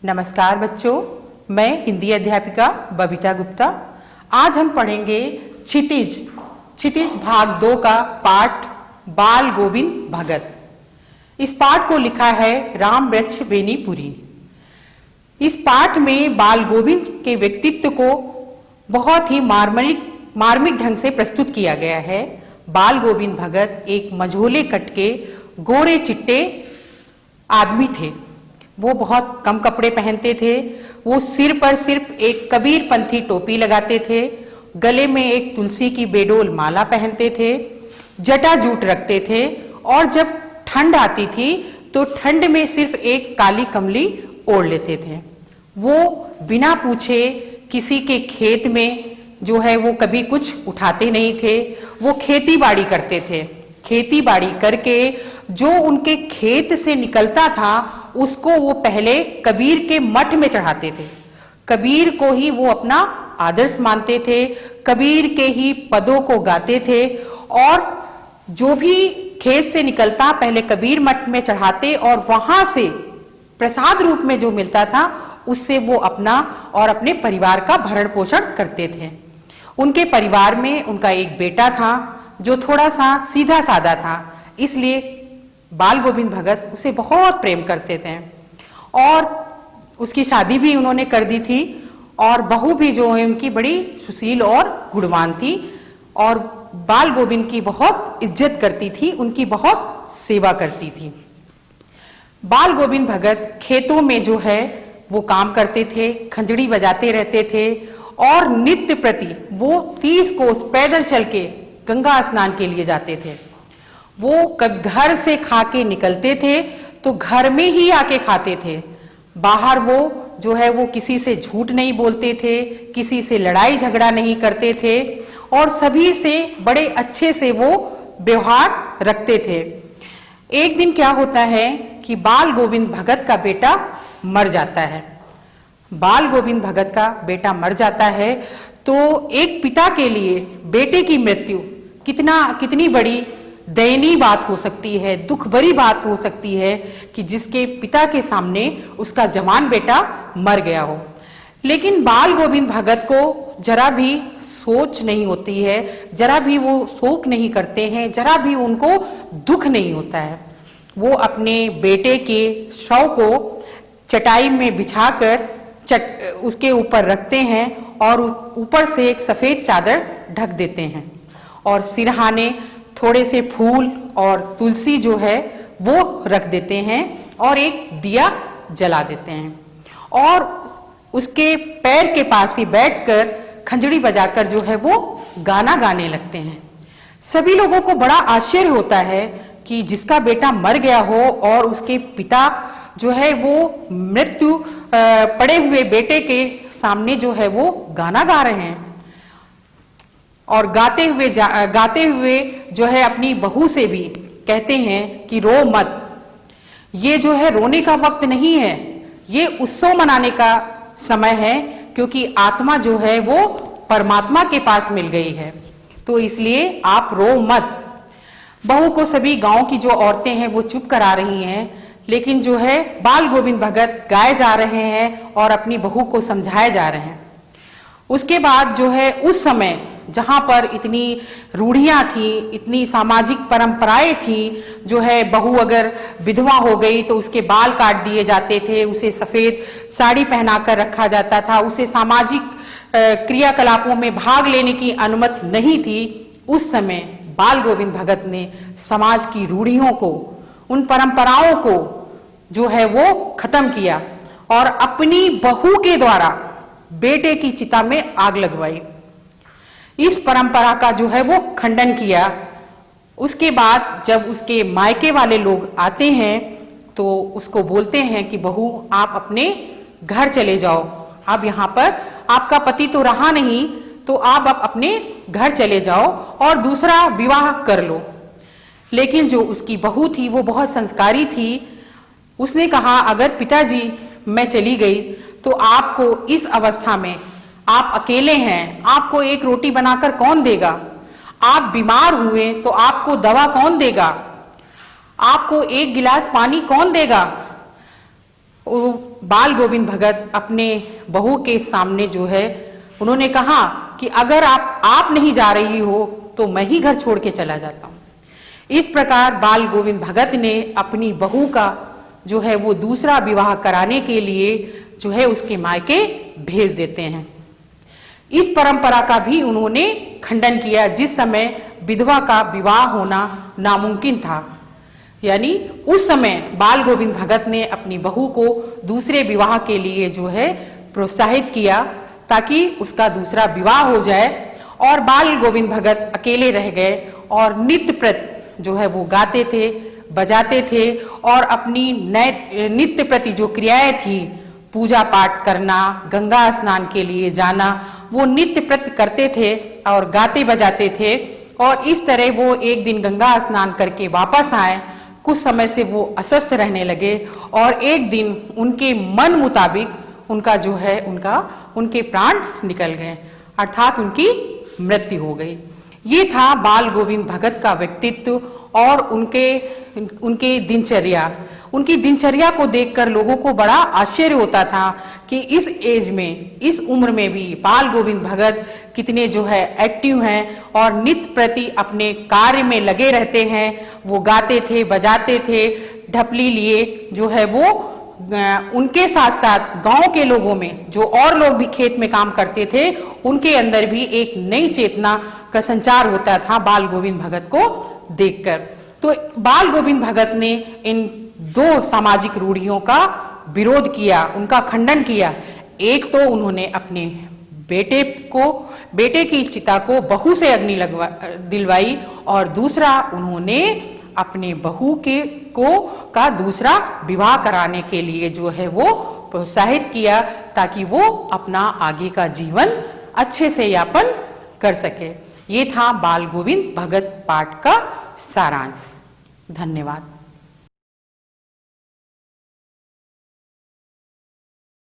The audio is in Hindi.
नमस्कार बच्चों, मैं हिंदी अध्यापिका बबीता गुप्ता। आज हम पढ़ेंगे क्षितिज भाग 2 का पाठ बाल गोविंद भगत। इस पाठ को लिखा है रामवृक्ष बेनीपुरी। इस पाठ में बाल गोविंद के व्यक्तित्व को बहुत ही मार्मिक ढंग से प्रस्तुत किया गया है। बाल गोविंद भगत एक मझोले कट के गोरे चिट्टे आदमी थे। वो बहुत कम कपड़े पहनते थे। वो सिर पर सिर्फ एक कबीरपंथी टोपी लगाते थे, गले में एक तुलसी की बेडोल माला पहनते थे, जटा जूट रखते थे और जब ठंड आती थी तो ठंड में सिर्फ एक काली कमली ओढ़ लेते थे। वो बिना पूछे किसी के खेत में जो है वो कभी कुछ उठाते नहीं थे। वो खेती बाड़ी करते थे। खेती बाड़ी करके जो उनके खेत से निकलता था उसको वो पहले कबीर के मठ में चढ़ाते थे। कबीर को ही वो अपना आदर्श मानते थे, कबीर के ही पदों को गाते थे और जो भी खेत से निकलता पहले कबीर मठ में चढ़ाते और वहां से प्रसाद रूप में जो मिलता था उससे वो अपना और अपने परिवार का भरण पोषण करते थे। उनके परिवार में उनका एक बेटा था जो थोड़ा सा सीधा साधा था, इसलिए बाल गोविंद भगत उसे बहुत प्रेम करते थे और उसकी शादी भी उन्होंने कर दी थी और बहू भी जो है उनकी बड़ी सुशील और गुणवान थी और बाल गोविंद की बहुत इज्जत करती थी, उनकी बहुत सेवा करती थी। बाल गोविंद भगत खेतों में जो है वो काम करते थे, खंजड़ी बजाते रहते थे और नित्य प्रति वो 30 कोस पैदल चल के गंगा स्नान के लिए जाते थे। वो घर से खा के निकलते थे तो घर में ही आके खाते थे। बाहर वो जो है वो किसी से झूठ नहीं बोलते थे, किसी से लड़ाई झगड़ा नहीं करते थे और सभी से बड़े अच्छे से वो व्यवहार रखते थे। एक दिन क्या होता है कि बाल गोविंद भगत का बेटा मर जाता है। बाल गोविंद भगत का बेटा मर जाता है तो एक पिता के लिए बेटे की मृत्यु कितनी बड़ी दयनीय बात हो सकती है, दुख भरी बात हो सकती है कि जिसके पिता के सामने उसका जवान बेटा मर गया हो। लेकिन बाल गोविंद भगत को जरा भी सोच नहीं होती है, जरा भी वो शोक नहीं करते हैं, जरा भी उनको दुख नहीं होता है। वो अपने बेटे के शव को चटाई में बिछाकर उसके ऊपर रखते हैं और ऊपर से एक सफेद चादर ढक देते हैं और सिरहाने थोड़े से फूल और तुलसी जो है वो रख देते हैं और एक दिया जला देते हैं और उसके पैर के पास ही बैठकर खंजड़ी बजाकर जो है वो गाना गाने लगते हैं। सभी लोगों को बड़ा आश्चर्य होता है कि जिसका बेटा मर गया हो और उसके पिता जो है वो मृत्यु पड़े हुए बेटे के सामने जो है वो गाना गा रहे हैं और गाते हुए जो है अपनी बहू से भी कहते हैं कि रो मत, ये जो है रोने का वक्त नहीं है, ये उत्सव मनाने का समय है क्योंकि आत्मा जो है वो परमात्मा के पास मिल गई है, तो इसलिए आप रो मत। बहू को सभी गांव की जो औरतें हैं वो चुप करा रही हैं, लेकिन जो है बाल गोविंद भगत गाए जा रहे हैं और अपनी बहू को समझाए जा रहे हैं। उसके बाद जो है उस समय जहां पर इतनी रूढ़ियां थी, इतनी सामाजिक परंपराएं थी, जो है बहू अगर विधवा हो गई तो उसके बाल काट दिए जाते थे, उसे सफेद साड़ी पहनाकर रखा जाता था, उसे सामाजिक क्रियाकलापों में भाग लेने की अनुमति नहीं थी। उस समय बाल गोविंद भगत ने समाज की रूढ़ियों को, उन परंपराओं को जो है वो खत्म किया और अपनी बहू के द्वारा बेटे की चिता में आग लगवाई। इस परंपरा का जो है वो खंडन किया। उसके बाद जब उसके मायके वाले लोग आते हैं तो उसको बोलते हैं कि बहू आप अपने घर चले जाओ, अब यहाँ पर आपका पति तो रहा नहीं तो आप अब अपने घर चले जाओ और दूसरा विवाह कर लो। लेकिन जो उसकी बहू थी वो बहुत संस्कारी थी। उसने कहा अगर पिताजी मैं चली गई तो आपको इस अवस्था में आप अकेले हैं, आपको एक रोटी बनाकर कौन देगा, आप बीमार हुए तो आपको दवा कौन देगा, आपको एक गिलास पानी कौन देगा। बाल गोविंद भगत अपने बहू के सामने जो है उन्होंने कहा कि अगर आप नहीं जा रही हो तो मैं ही घर छोड़ के चला जाता हूं। इस प्रकार बाल गोविंद भगत ने अपनी बहू का जो है वो दूसरा विवाह कराने के लिए जो है उसके मायके भेज देते हैं। इस परंपरा का भी उन्होंने खंडन किया जिस समय विधवा का विवाह होना नामुमकिन था। यानी उस समय बाल गोविंद भगत ने अपनी बहू को दूसरे विवाह के लिए जो है प्रोत्साहित किया ताकि उसका दूसरा विवाह हो जाए, और बाल गोविंद भगत अकेले रह गए और नित्य प्रति जो है वो गाते थे, बजाते थे और अपनी नित्य प्रति जो क्रियाएं थी, पूजा पाठ करना, गंगा स्नान के लिए जाना, वो नित्य प्रति करते थे और गाते बजाते थे। और इस तरह वो एक दिन गंगा स्नान करके वापस आए। कुछ समय से वो अस्वस्थ रहने लगे और एक दिन उनके मन मुताबिक उनका जो है उनके प्राण निकल गए, अर्थात उनकी मृत्यु हो गई। ये था बाल गोविंद भगत का व्यक्तित्व और उनके दिनचर्या। उनकी दिनचर्या को देखकर लोगों को बड़ा आश्चर्य होता था कि इस एज में, इस उम्र में भी बाल गोविंद भगत कितने जो है एक्टिव हैं और नित्य प्रति अपने कार्य में लगे रहते हैं। वो गाते थे, बजाते थे, ढपली लिए जो है वो उनके साथ साथ गांव के लोगों में जो और लोग भी खेत में काम करते थे, उनके अंदर भी एक नई चेतना का संचार होता था बाल गोविंद भगत को देखकर। तो बाल गोविंद भगत ने इन दो सामाजिक रूढ़ियों का विरोध किया, उनका खंडन किया। एक तो उन्होंने अपने बेटे की चिता को बहू से अग्नि दिलवाई और दूसरा उन्होंने अपने बहू का दूसरा विवाह कराने के लिए जो है वो प्रोत्साहित किया ताकि वो अपना आगे का जीवन अच्छे से यापन कर सके। ये था बाल गोविंद भगत पाठ का सारांश। धन्यवाद।